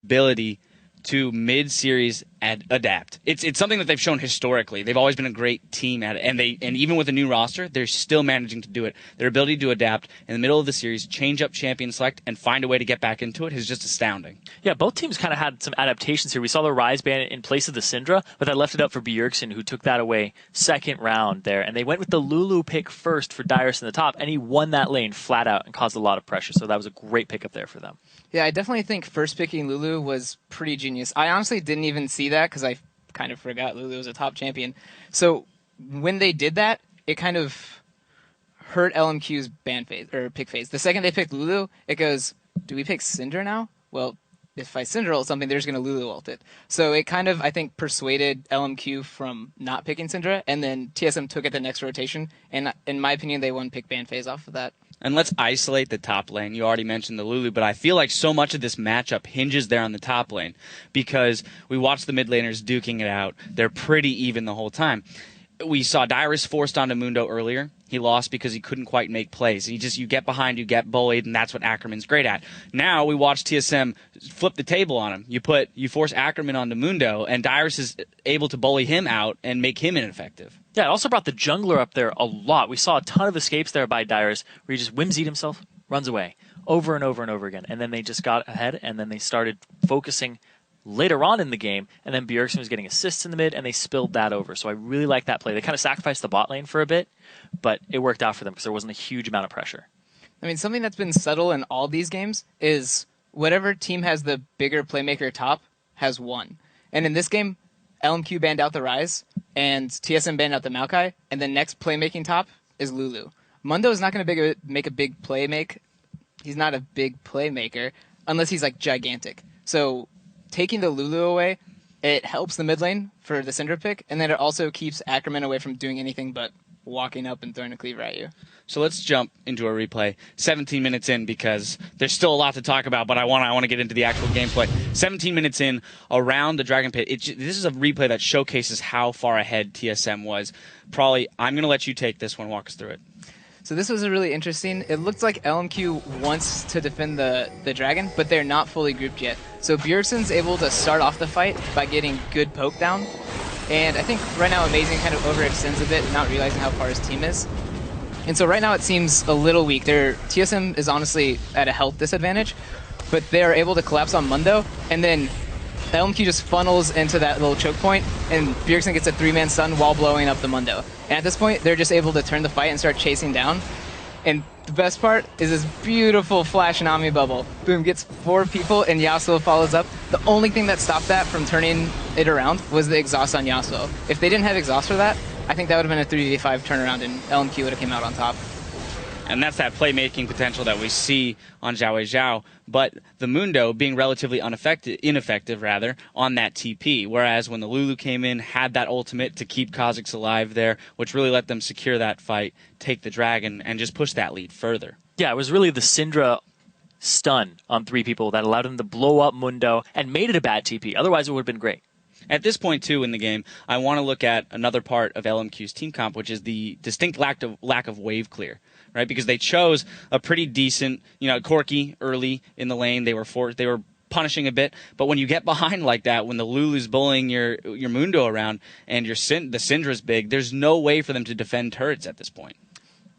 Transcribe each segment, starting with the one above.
ability to mid-series adapt. It's something that they've shown historically. They've always been a great team at it, and even with a new roster, they're still managing to do it. Their ability to adapt in the middle of the series, change up champion select, and find a way to get back into it is just astounding. Yeah, both teams kind of had some adaptations here. We saw the Rise ban in place of the Syndra, but that left it up for Bjergsen, who took that away second round there. And they went with the Lulu pick first for Dyrus in the top, and he won that lane flat out and caused a lot of pressure. So that was a great pickup there for them. Yeah, I definitely think first picking Lulu was pretty genius. I honestly didn't even see that because I kind of forgot Lulu was a top champion. So when they did that, it kind of hurt LMQ's ban phase or pick phase. The second they picked Lulu, it goes, do we pick Syndra now? Well, if I Syndra ult something, they're just going to Lulu ult it. So it kind of, I think, persuaded LMQ from not picking Syndra, and then TSM took it the next rotation, and in my opinion, they won pick ban phase off of that. And let's isolate the top lane. You already mentioned the Lulu, but I feel like so much of this matchup hinges there on the top lane because we watched the mid laners duking it out. They're pretty even the whole time. We saw Dyrus forced onto Mundo earlier. He lost because he couldn't quite make plays. You get behind, you get bullied, and that's what Ackerman's great at. Now we watch TSM flip the table on him. You force Ackerman onto Mundo, and Dyrus is able to bully him out and make him ineffective. Yeah, it also brought the jungler up there a lot. We saw a ton of escapes there by Dyrus, where he just whimsied himself, runs away, over and over and over again. And then they just got ahead, and then they started focusing later on in the game, and then Bjergsen was getting assists in the mid, and they spilled that over. So I really like that play. They kind of sacrificed the bot lane for a bit, but it worked out for them because there wasn't a huge amount of pressure. I mean, something that's been subtle in all these games is whatever team has the bigger playmaker top has won. And in this game, LMQ banned out the Rise, and TSM banned out the Maokai, and the next playmaking top is Lulu. Mundo is not going to make a big play He's not a big playmaker unless he's like gigantic. So taking the Lulu away, it helps the mid lane for the Syndra pick, and then it also keeps Ackerman away from doing anything but walking up and throwing a cleaver at you. So let's jump into a replay 17 minutes in because there's still a lot to talk about, but I want to get into the actual gameplay. 17 minutes in, around the Dragon Pit, this is a replay that showcases how far ahead TSM was. Probably, I'm going to let you take this one, walk us through it. So this was really interesting. It looked like LMQ wants to defend the Dragon, but they're not fully grouped yet. So Bjergsen's able to start off the fight by getting good poke down. And I think right now Amazing kind of overextends a bit, not realizing how far his team is. And so right now it seems a little weak. TSM is honestly at a health disadvantage, but they're able to collapse on Mundo, and then LMQ just funnels into that little choke point, and Bjergsen gets a 3-man stun while blowing up the Mundo. And at this point, they're just able to turn the fight and start chasing down. And the best part is this beautiful flash Nami bubble. Boom, gets 4 people, and Yasuo follows up. The only thing that stopped that from turning it around was the exhaust on Yasuo. If they didn't have exhaust for that, I think that would have been a 3v5 turnaround, and LMQ would have came out on top. And that's that playmaking potential that we see on Xiao Zhao, but the Mundo being relatively ineffective on that TP, whereas when the Lulu came in, had that ultimate to keep Kha'Zix alive there, which really let them secure that fight, take the Dragon, and just push that lead further. Yeah, it was really the Syndra stun on 3 people that allowed him to blow up Mundo and made it a bad TP. Otherwise, it would have been great. At this point, too, in the game, I want to look at another part of LMQ's team comp, which is the distinct lack of wave clear, right? Because they chose a pretty decent, Corki early in the lane. They were punishing a bit, but when you get behind like that, when the Lulu's bullying your Mundo around and the Syndra's big, there's no way for them to defend turrets at this point.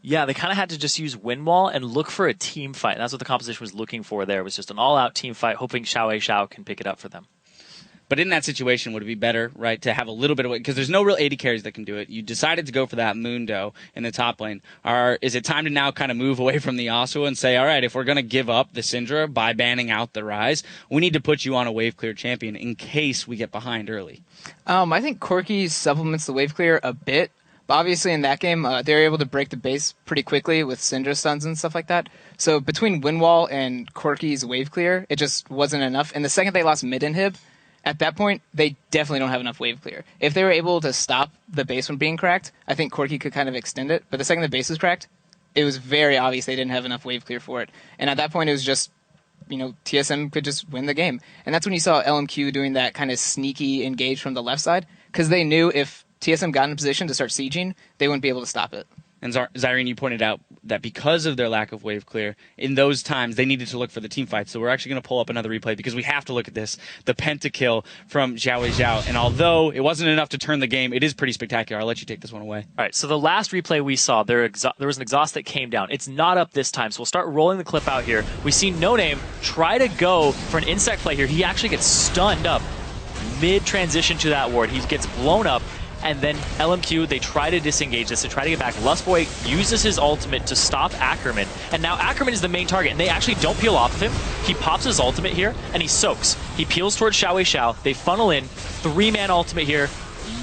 Yeah, they kind of had to just use Windwall and look for a team fight. That's what the composition was looking for there. It was just an all-out team fight, hoping Xiao Zhao can pick it up for them. But in that situation, would it be better, right, to have a little bit of it? Because there's no real AD carries that can do it. You decided to go for that Mundo in the top lane. Is it time to now kind of move away from the Yasuo and say, all right, if we're going to give up the Syndra by banning out the Rise, we need to put you on a wave clear champion in case we get behind early? I think Corki supplements the wave clear a bit. But obviously in that game, they were able to break the base pretty quickly with Syndra stuns and stuff like that. So between Windwall and Corki's wave clear, it just wasn't enough. And the second they lost mid-inhib, at that point, they definitely don't have enough wave clear. If they were able to stop the base from being cracked, I think Corki could kind of extend it. But the second the base was cracked, it was very obvious they didn't have enough wave clear for it. And at that point, it was just, TSM could just win the game. And that's when you saw LMQ doing that kind of sneaky engage from the left side, because they knew if TSM got in a position to start sieging, they wouldn't be able to stop it. And Zyrene, you pointed out that because of their lack of wave clear, in those times they needed to look for the team fight. So we're actually going to pull up another replay because we have to look at this. The pentakill from Xiao Zhao. And although it wasn't enough to turn the game, it is pretty spectacular. I'll let you take this one away. All right, so the last replay we saw, there was an exhaust that came down. It's not up this time, so we'll start rolling the clip out here. We see No Name try to go for an insect play here. He actually gets stunned up mid-transition to that ward. He gets blown up. And then LMQ, they try to disengage this, to try to get back. Lustboy uses his ultimate to stop Ackerman. And now Ackerman is the main target, and they actually don't peel off of him. He pops his ultimate here, and he soaks. He peels towards Xiao. They funnel in, 3-man ultimate here,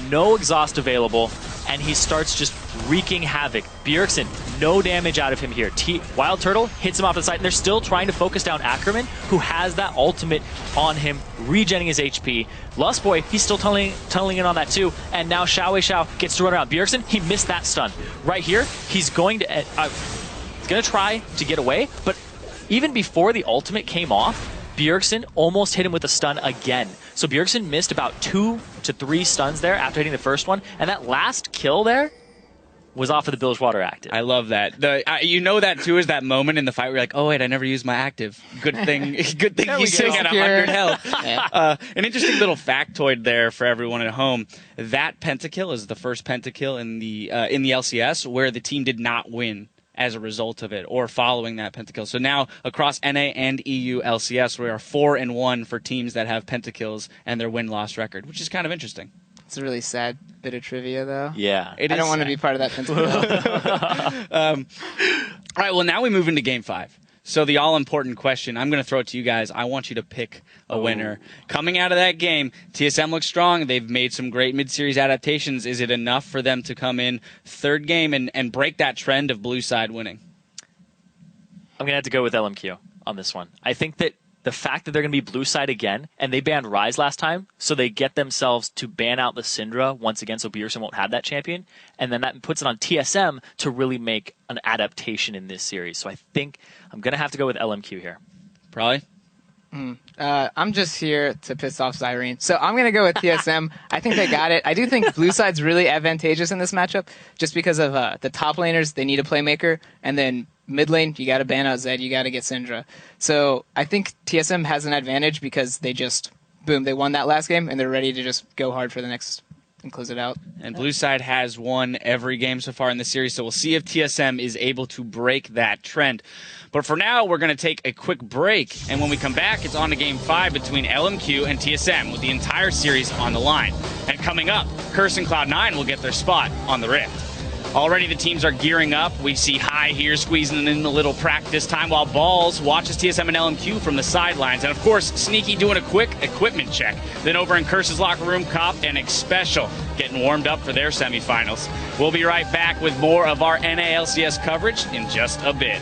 no exhaust available, and he starts just wreaking havoc. Bjergsen, no damage out of him here. Wild Turtle hits him off the side, and they're still trying to focus down Ackerman, who has that ultimate on him, regenning his HP. Lustboy, he's still tunneling in on that too, and now Xiao gets to run around. Bjergsen, he missed that stun. Right here, he's going to try to get away, but even before the ultimate came off, Bjergsen almost hit him with a stun again. So Bjergsen missed about 2 to 3 stuns there after hitting the first one, and that last kill there was off of the Bilgewater active. I love that. You know that too is that moment in the fight where you're like, oh wait, I never used my active. Good thing he's sitting at 100 health. Yeah. An interesting little factoid there for everyone at home. That pentakill is the first pentakill in the LCS where the team did not win as a result of it or following that pentakill. So now across NA and EU LCS, we are 4-1 for teams that have pentakills and their win-loss record, which is kind of interesting. It's a really sad bit of trivia, though. Yeah. I don't want to be part of that pentakill. All right, well, now we move into Game 5. So the all-important question, I'm going to throw it to you guys. I want you to pick a winner. Coming out of that game, TSM looks strong. They've made some great mid-series adaptations. Is it enough for them to come in third game and break that trend of blue side winning? I'm going to have to go with LMQ on this one. I think that the fact that they're going to be blue side again, and they banned Ryze last time, so they get themselves to ban out the Syndra once again, so Bjergsen won't have that champion, and then that puts it on TSM to really make an adaptation in this series. So I think I'm going to have to go with LMQ here. Probably. I'm just here to piss off Zyrene. So I'm going to go with TSM. I think they got it. I do think blue side's really advantageous in this matchup just because of the top laners. They need a playmaker. And then mid lane, you got to ban out Zed. You got to get Syndra. So I think TSM has an advantage because they just, boom, they won that last game and they're ready to just go hard for the next and close it out. And blue side has won every game so far in the series, so we'll see if TSM is able to break that trend. But for now, we're going to take a quick break, and when we come back, it's on to Game 5 between LMQ and TSM with the entire series on the line. And coming up, Curse and Cloud9 will get their spot on the Rift. Already the teams are gearing up. We see High here squeezing in a little practice time while Balls watches TSM and LMQ from the sidelines. And of course, Sneaky doing a quick equipment check. Then over in Curse's locker room, Cop and Xpecial getting warmed up for their semifinals. We'll be right back with more of our NALCS coverage in just a bit.